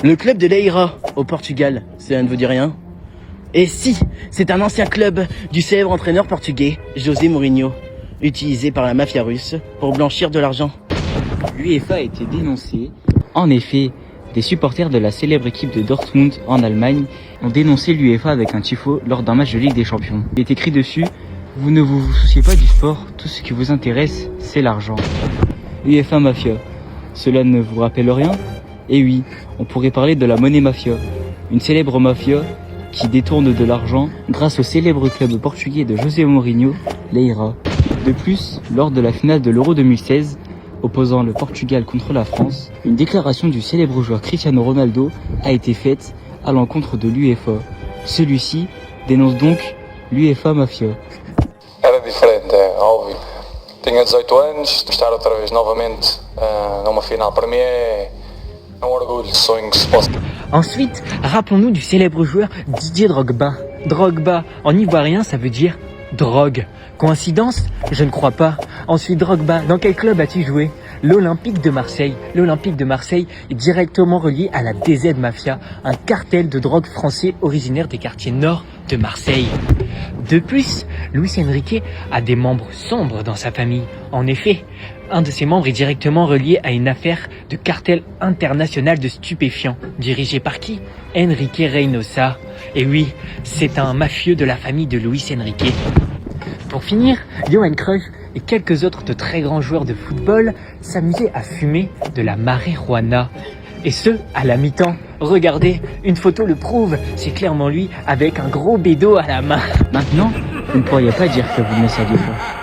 Le club de Leira, au Portugal, ça ne vous dit rien? Et si, c'est un ancien club du célèbre entraîneur portugais, José Mourinho, utilisé par la mafia russe pour blanchir de l'argent. L'UEFA a été dénoncée. En effet, des supporters de la célèbre équipe de Dortmund en Allemagne ont dénoncé l'UEFA avec un tifo lors d'un match de Ligue des Champions. Il est écrit dessus: vous ne vous souciez pas du sport, tout ce qui vous intéresse, c'est l'argent. UEFA Mafia, cela ne vous rappelle rien? Eh oui, on pourrait parler de la monnaie mafia, une célèbre mafia qui détourne de l'argent grâce au célèbre club portugais de José Mourinho, Leira. De plus, lors de la finale de l'Euro 2016, opposant le Portugal contre la France, une déclaration du célèbre joueur Cristiano Ronaldo a été faite à l'encontre de l'UEFA. Celui-ci dénonce donc l'UEFA Mafia. Era diferente, é óbvio. Tinha 18 anos, estar outra vez novamente numa final para mim é um orgulho, sonho que se possa. Ensuite, rappelons-nous du célèbre joueur Didier Drogba. Drogba, en ivoirien, ça veut dire drogue. Coïncidence? Je ne crois pas. Ensuite, Drogba, dans quel club as-tu joué? L'Olympique de Marseille. L'Olympique de Marseille est directement relié à la DZ Mafia, un cartel de drogue français originaire des quartiers nord de Marseille. De plus, Luis Enrique a des membres sombres dans sa famille. En effet, un de ses membres est directement relié à une affaire de cartel international de stupéfiants. Dirigé par qui? Enrique Reynosa. Et oui, c'est un mafieux de la famille de Luis Enrique. Pour finir, Johan Cruyff et quelques autres de très grands joueurs de football s'amusaient à fumer de la marijuana. Et ce, à la mi-temps. Regardez, une photo le prouve, c'est clairement lui avec un gros bédo à la main. Maintenant, vous ne pourriez pas dire que vous ne le saviez pas.